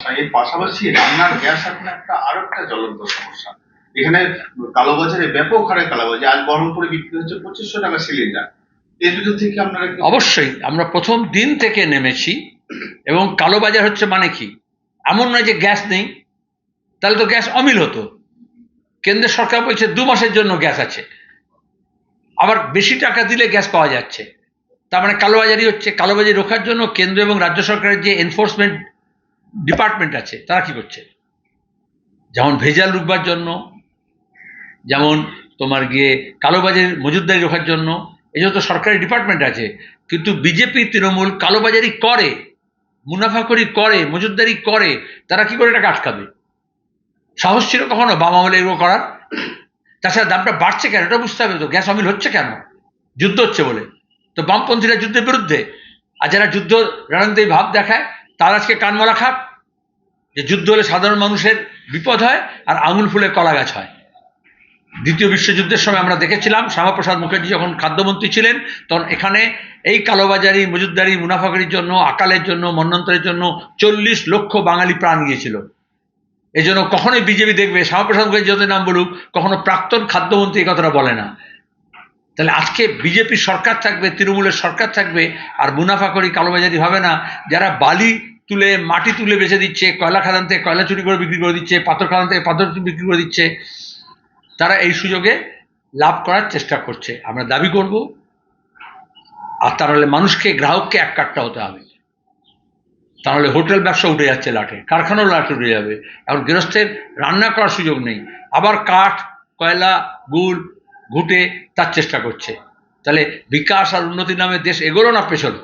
সমস্যা, এর পাশাপাশি রান্নার গ্যাস এখন আরো একটা জ্বলন্ত সমস্যা। এখানে কালোবাজারে ব্যাপক হারে কালোবাজার, আজ বহরমপুরে বিক্রি হচ্ছে 2500 টাকা সিলিন্ডার। এর ভিতর থেকে আপনারা অবশ্যই আমরা প্রথম দিন থেকে নেমেছি, এবং কালোবাজার হচ্ছে মানে কি, এমন নয় যে গ্যাস নেই, তাহলে তো গ্যাস অমিল হতো। কেন্দ্র সরকার বলছে 2 মাসের জন্য গ্যাস আছে, আবার বেশি টাকা দিলে গ্যাস পাওয়া যাচ্ছে, তার মানে কালোবাজারি হচ্ছে। কালোবাজারি রোখার জন্য কেন্দ্র এবং রাজ্য সরকারের যে এনফোর্সমেন্ট ডিপার্টমেন্ট আছে তারা কি করছে, যেমন ভেজাল রুখবার জন্য, যেমন তোমার গিয়ে কালোবাজারি মজুদদারি রোখার জন্য, এই জন্য তো সরকারি ডিপার্টমেন্ট আছে। কিন্তু বিজেপি তৃণমূল কালোবাজারি করে, মুনাফাখরি করে, মজুদদারি করে, তারা কি করে টাকা আটকাবে? সাহস ছিল কখনো বাম আমলে এগুলো করার? তাছাড়া দামটা বাড়ছে কেন এটা বুঝতে হবে তো। গ্যাস অমিল হচ্ছে কেন? যুদ্ধ হচ্ছে বলে। তো বামপন্থীরা যুদ্ধের বিরুদ্ধে, আর যারা যুদ্ধ রাজনৈতিক ভাব দেখায় তারা আজকে কানমলা খাক যে যুদ্ধ হলে সাধারণ মানুষের বিপদ হয় আর আঙুল ফুলে কলা গাছ হয়। দ্বিতীয় বিশ্বযুদ্ধের সময় আমরা দেখেছিলাম, শ্যামাপ্রসাদ মুখার্জি যখন খাদ্যমন্ত্রী ছিলেন তখন এখানে এই কালোবাজারি, মজুদদারি, মুনাফাখরির জন্য, আকালের জন্য, মন্বন্তরের জন্য 40 লক্ষ বাঙালি প্রাণ গিয়েছিল। এই জন্য কখনোই বিজেপি দেখবে শ্যামাপ্রসাদ মুখার্জি যত নাম বলুক, কখনো প্রাক্তন খাদ্যমন্ত্রী এই কথাটা বলে না। তাহলে আজকে বিজেপির সরকার থাকবে, তৃণমূলের সরকার থাকবে, আর মুনাফাখরি কালোবাজারি হবে না। যারা বালি তুলে, মাটি তুলে বেচে দিচ্ছে, কয়লা খাদান থেকে কয়লা চুরি করে বিক্রি করে দিচ্ছে, পাথর খাদান থেকে পাথর বিক্রি করে দিচ্ছে, তারা এই সুযোগে লাভ করার চেষ্টা করছে। আমরা দাবি করব, আর তাহলে মানুষকে, গ্রাহককে এক কাট্টা হতে হবে। তাহলে হোটেল ব্যবসা উঠে যাচ্ছে লাটে, কারখানাও লাটে উঠে যাবে। এখন গৃহস্থের রান্না করার সুযোগ নেই, আবার কাঠ, কয়লা, গুড় ঘুটে তার চেষ্টা করছে। তাহলে বিকাশ আর উন্নতির নামে দেশ এগোলো না পেছলো?